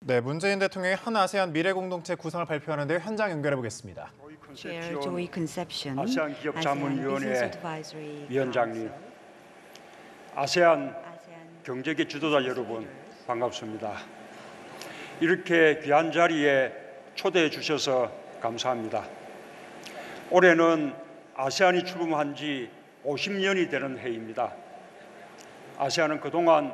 네, 문재인 대통령이 한 아세안 미래 공동체 구상을 발표하는데 현장 연결해 보겠습니다. 조이 컨셉션 아세안 기업 자문위원회 위원장님, 위원장님, 아세안 경제계 지도자 여러분 반갑습니다. 이렇게 귀한 자리에 초대해 주셔서 감사합니다. 올해는 아세안이 출범한 지 50년이 되는 해입니다. 아세안은 그동안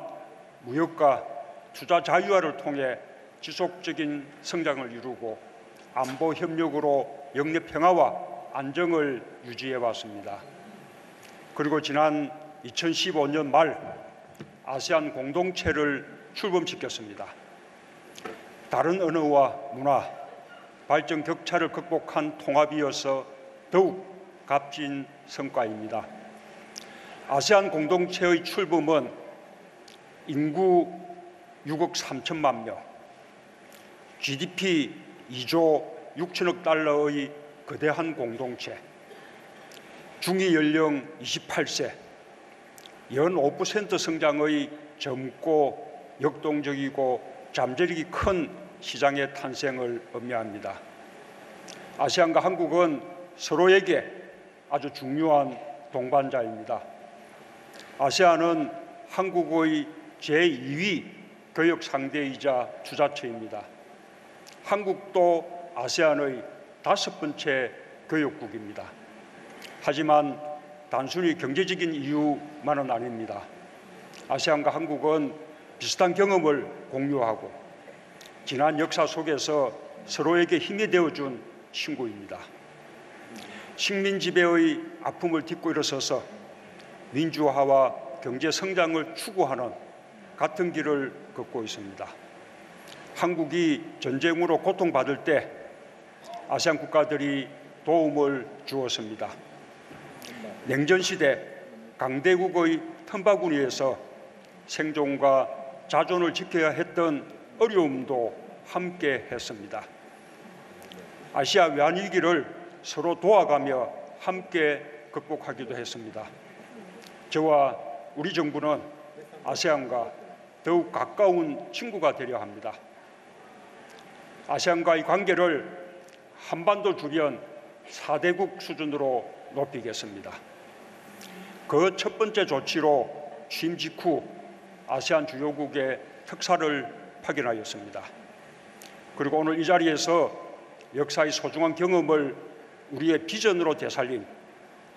무역과 투자 자유화를 통해 지속적인 성장을 이루고 안보 협력으로 영내 평화와 안정을 유지해 왔습니다. 그리고 지난 2015년 말 아세안 공동체를 출범시켰습니다. 다른 언어와 문화, 발전 격차를 극복한 통합이어서 더욱 값진 성과입니다. 아세안 공동체의 출범은 인구 6억 3천만 명, GDP 2조 6천억 달러의 거대한 공동체, 중위 연령 28세, 연 5% 성장의 젊고 역동적이고 잠재력이 큰 시장의 탄생을 의미합니다. 아세안과 한국은 서로에게 아주 중요한 동반자입니다. 아세안은 한국의 제2위 교역 상대이자 주자처입니다. 한국도 아세안의 5번째 교역국입니다. 하지만 단순히 경제적인 이유만은 아닙니다. 아세안과 한국은 비슷한 경험을 공유하고 지난 역사 속에서 서로에게 힘이 되어준 친구입니다. 식민 지배의 아픔을 딛고 일어서서 민주화와 경제 성장을 추구하는 같은 길을 걷고 있습니다. 한국이 전쟁으로 고통받을 때 아세안 국가들이 도움을 주었습니다. 냉전시대 강대국의 틈바구니에서 생존과 자존을 지켜야 했던 어려움도 함께 했습니다. 아시아 외환위기를 서로 도와가며 함께 극복하기도 했습니다. 저와 우리 정부는 아세안과 더욱 가까운 친구가 되려 합니다. 아세안과의 관계를 한반도 주변 4대국 수준으로 높이겠습니다. 그 첫 번째 조치로 취임 직후 아세안 주요국의 특사를 파견하였습니다. 그리고 오늘 이 자리에서 역사의 소중한 경험을 우리의 비전으로 되살린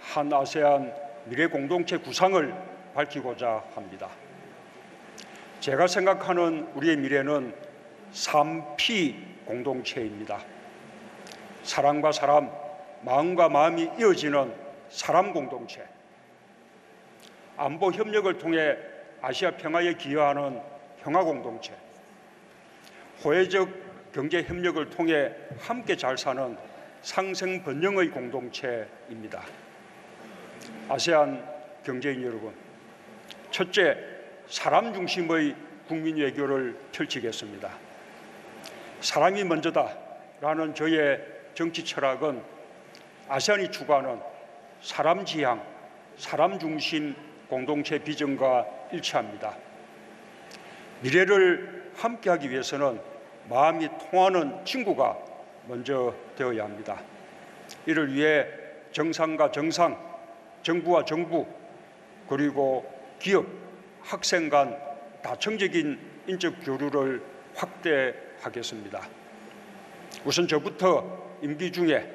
한 아세안 미래 공동체 구상을 밝히고자 합니다. 제가 생각하는 우리의 미래는 3P 공동체입니다. 사람과 사람, 마음과 마음이 이어지는 사람 공동체, 안보 협력을 통해 아시아 평화에 기여하는 평화 공동체, 호혜적 경제 협력을 통해 함께 잘 사는 상생 번영의 공동체입니다. 아세안 경제인 여러분, 첫째, 사람 중심의 국민 외교를 펼치겠습니다. 사람이 먼저다라는 저의 정치 철학은 아세안이 추구하는 사람 지향, 사람 중심 공동체 비전과 일치합니다. 미래를 함께하기 위해서는 마음이 통하는 친구가 먼저 되어야 합니다. 이를 위해 정상과 정상, 정부와 정부, 그리고 기업, 학생 간 다층적인 인적 교류를 확대하겠습니다. 우선 저부터 임기 중에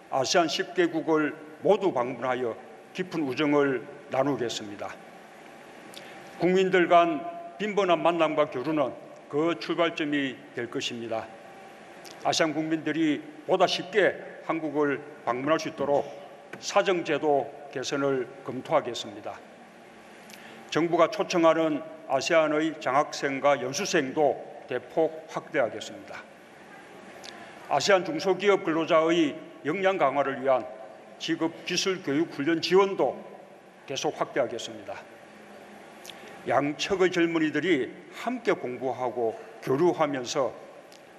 아세안 10개국을 모두 방문하여 깊은 우정을 나누겠습니다. 국민들 간 빈번한 만남과 교류는 그 출발점이 될 것입니다. 아세안 국민들이 보다 쉽게 한국을 방문할 수 있도록 사정제도 개선을 검토하겠습니다. 정부가 초청하는 아세안의 장학생과 연수생도 대폭 확대하겠습니다. 아세안 중소기업 근로자의 역량 강화를 위한 직업 기술 교육 훈련 지원도 계속 확대하겠습니다. 양측의 젊은이들이 함께 공부하고 교류하면서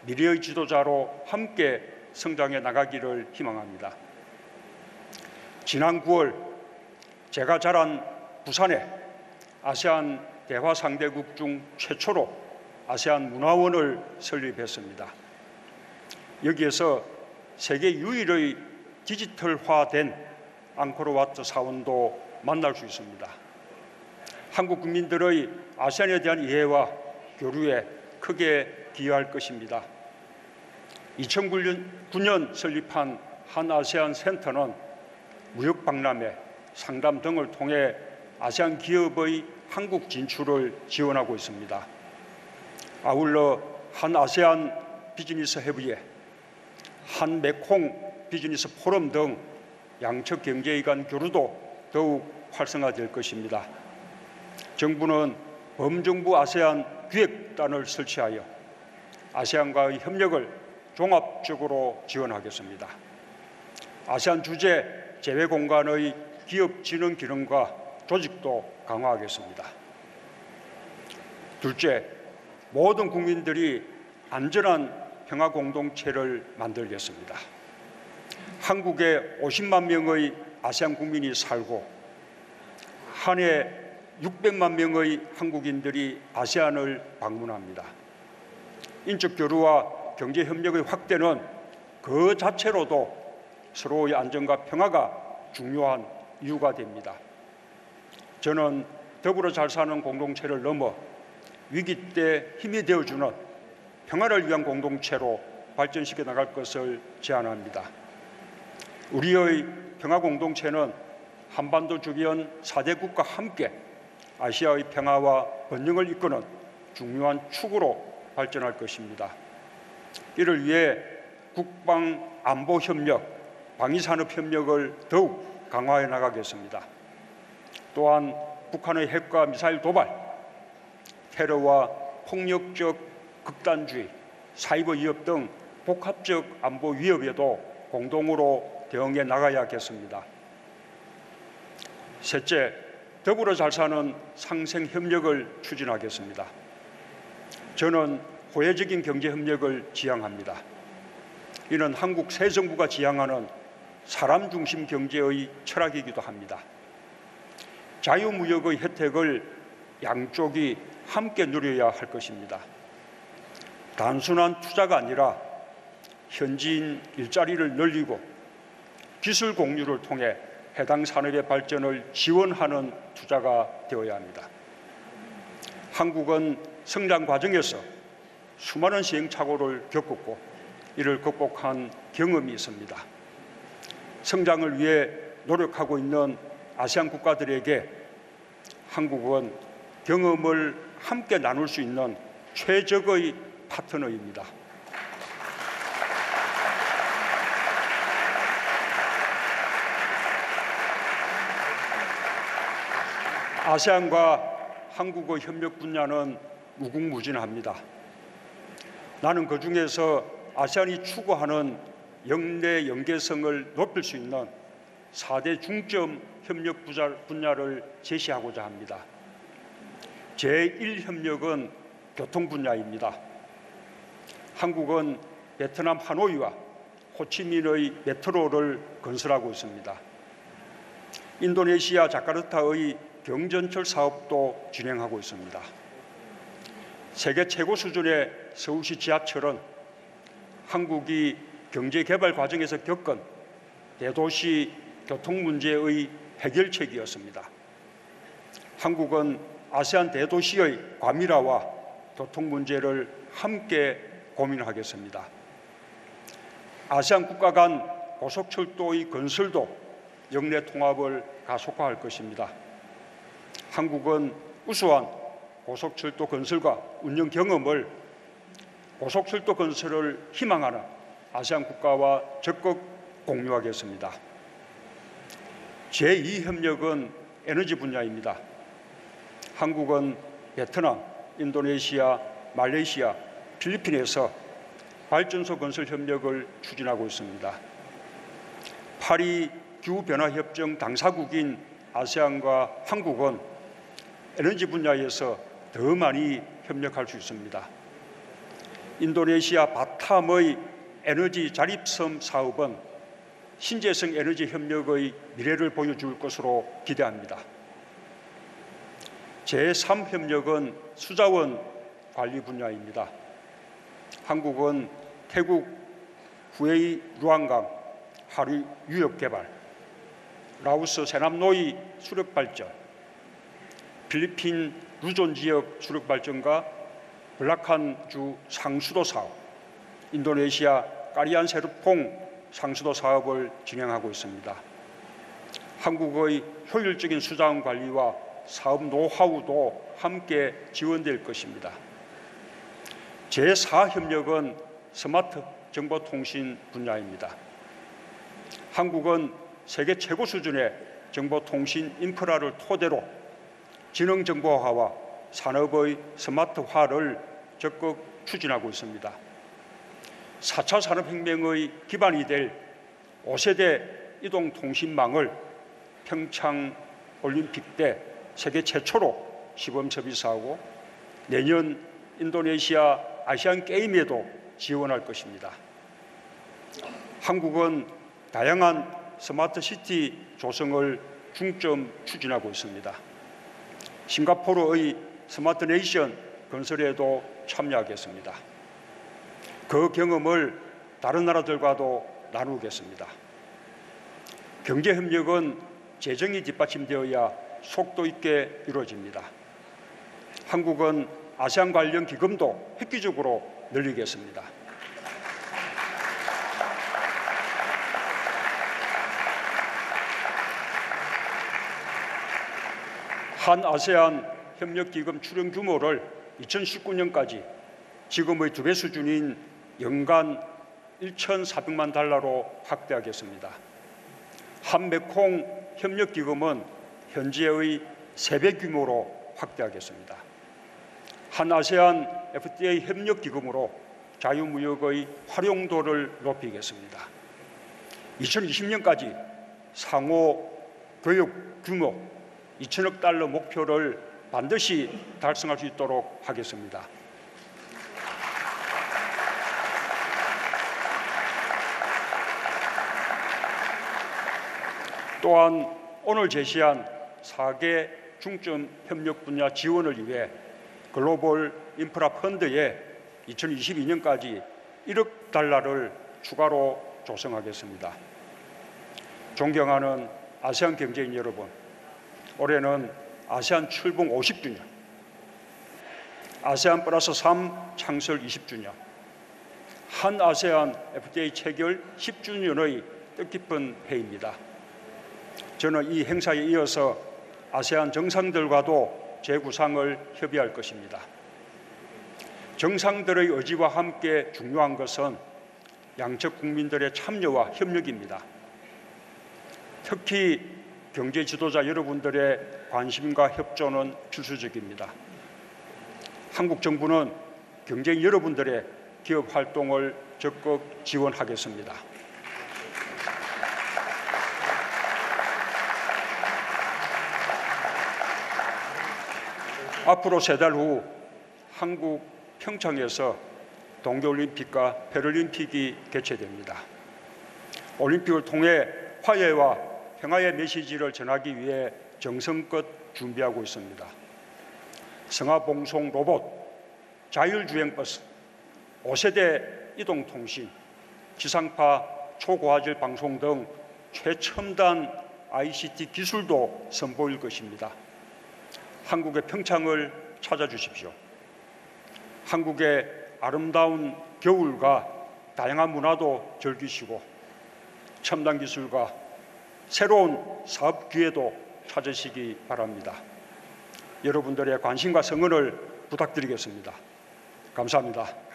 미래의 지도자로 함께 성장해 나가기를 희망합니다. 지난 9월 제가 자란 부산에 아세안 대화 상대국 중 최초로 아세안 문화원을 설립했습니다. 여기에서 세계 유일의 디지털화된 앙코르와트 사원도 만날 수 있습니다. 한국 국민들의 아세안에 대한 이해와 교류에 크게 기여할 것입니다. 2009년 설립한 한아세안 센터는 무역 박람회, 상담 등을 통해 아세안 기업의 한국 진출을 지원하고 있습니다. 아울러 한아세안 비즈니스 협의회, 한메콩 비즈니스 포럼 등 양측 경제의 간 교류도 더욱 활성화될 것입니다. 정부는 범정부 아세안 기획단을 설치하여 아세안과의 협력을 종합적으로 지원하겠습니다. 아세안 주재 제외 공간의 기업 진흥 기능과 조직도 강화하겠습니다. 둘째, 모든 국민들이 안전한 평화 공동체를 만들겠습니다. 한국에 50만 명의 아세안 국민이 살고 한 해 600만 명의 한국인들이 아세안을 방문합니다. 인적 교류와 경제 협력의 확대는 그 자체로도 서로의 안전과 평화가 중요한 이유가 됩니다. 저는 더불어 잘 사는 공동체를 넘어 위기 때 힘이 되어주는 평화를 위한 공동체로 발전시켜 나갈 것을 제안합니다. 우리의 평화 공동체는 한반도 주변 4대 국가와 함께 아시아의 평화와 번영을 이끄는 중요한 축으로 발전할 것입니다. 이를 위해 국방 안보 협력, 방위산업 협력을 더욱 강화해 나가겠습니다. 또한 북한의 핵과 미사일 도발, 테러와 폭력적 극단주의, 사이버 위협 등 복합적 안보 위협에도 공동으로 대응해 나가야겠습니다. 셋째, 더불어 잘 사는 상생 협력을 추진하겠습니다. 저는 호혜적인 경제 협력을 지향합니다. 이는 한국 새 정부가 지향하는 사람 중심 경제의 철학이기도 합니다. 자유무역의 혜택을 양쪽이 함께 누려야 할 것입니다. 단순한 투자가 아니라 현지인 일자리를 늘리고 기술 공유를 통해 해당 산업의 발전을 지원하는 투자가 되어야 합니다. 한국은 성장 과정에서 수많은 시행착오를 겪었고 이를 극복한 경험이 있습니다. 성장을 위해 노력하고 있는 아세안 국가들에게 한국은 경험을 함께 나눌 수 있는 최적의 파트너입니다. 아세안과 한국의 협력 분야는 무궁무진합니다. 나는 그중에서 아세안이 추구하는 영내 연계성을 높일 수 있는 4대 중점 협력 분야를 제시하고자 합니다. 제1협력은 교통 분야입니다. 한국은 베트남 하노이와 호치민의 메트로를 건설하고 있습니다. 인도네시아 자카르타의 경전철 사업도 진행하고 있습니다. 세계 최고 수준의 서울시 지하철은 한국이 경제 개발 과정에서 겪은 대도시 교통 문제의 해결책이었습니다. 한국은 아세안 대도시의 과밀화와 교통 문제를 함께 고민하겠습니다. 아세안 국가 간 고속철도의 건설도 영내 통합을 가속화할 것입니다. 한국은 우수한 고속철도 건설과 운영 경험을 고속철도 건설을 희망하는 아세안 국가와 적극 공유하겠습니다. 제2협력은 에너지 분야입니다. 한국은 베트남, 인도네시아, 말레이시아, 필리핀에서 발전소 건설 협력을 추진하고 있습니다. 파리 기후변화협정 당사국인 아세안과 한국은 에너지 분야에서 더 많이 협력할 수 있습니다. 인도네시아 바탐의 에너지 자립섬 사업은 신재생 에너지 협력의 미래를 보여줄 것으로 기대합니다. 제3협력은 수자원 관리 분야입니다. 한국은 태국 후에이 루안강 하류 유역 개발, 라오스 세남노이 수력 발전, 필리핀 루존 지역 수력 발전과 블라칸주 상수도 사업, 인도네시아 까리안 세르퐁 상수도 사업을 진행하고 있습니다. 한국의 효율적인 수자원 관리와 사업 노하우도 함께 지원될 것입니다. 제4협력은 스마트 정보통신 분야입니다. 한국은 세계 최고 수준의 정보통신 인프라를 토대로 지능정보화와 산업의 스마트화를 적극 추진하고 있습니다. 4차 산업혁명의 기반이 될 5세대 이동통신망을 평창올림픽 때 세계 최초로 시범 설비하고 내년 인도네시아 아시안게임에도 지원할 것입니다. 한국은 다양한 스마트시티 조성을 중점 추진하고 있습니다. 싱가포르의 스마트네이션 건설에도 참여하겠습니다. 그 경험을 다른 나라들과도 나누겠습니다. 경제협력은 재정이 뒷받침되어야 속도 있게 이루어집니다. 한국은 아세안 관련 기금도 획기적으로 늘리겠습니다. 한 아세안 협력기금 출연 규모를 2019년까지 지금의 2배 수준인 연간 1,400만 달러로 확대하겠습니다. 한 메콩 협력기금은 현재의 3배 규모로 확대하겠습니다. 한 아세안 FTA 협력기금으로 자유무역의 활용도를 높이겠습니다. 2020년까지 상호 교육 규모 2천억 달러 목표를 반드시 달성할 수 있도록 하겠습니다. 또한 오늘 제시한 4개 중점 협력 분야 지원을 위해 글로벌 인프라 펀드에 2022년까지 1억 달러를 추가로 조성하겠습니다. 존경하는 아세안 경제인 여러분, 올해는 아세안 출범 50주년, 아세안 플러스 3 창설 20주년, 한 아세안 FTA 체결 10주년의 뜻깊은 해입니다. 저는 이 행사에 이어서 아세안 정상들과도 재구상을 협의할 것입니다. 정상들의 의지와 함께 중요한 것은 양측 국민들의 참여와 협력입니다. 특히 경제 지도자 여러분들의 관심과 협조는 필수적입니다. 한국 정부는 경제인 여러분들의 기업 활동을 적극 지원하겠습니다. 앞으로 3달 후 한국 평창에서 동계올림픽과 패럴림픽이 개최됩니다. 올림픽을 통해 화해와 평화의 메시지를 전하기 위해 정성껏 준비하고 있습니다. 성화봉송 로봇, 자율주행버스, 5세대 이동통신, 지상파 초고화질 방송 등 최첨단 ICT 기술도 선보일 것입니다. 한국의 평창을 찾아주십시오. 한국의 아름다운 겨울과 다양한 문화도 즐기시고 첨단 기술과 새로운 사업 기회도 찾으시기 바랍니다. 여러분들의 관심과 성원을 부탁드리겠습니다. 감사합니다.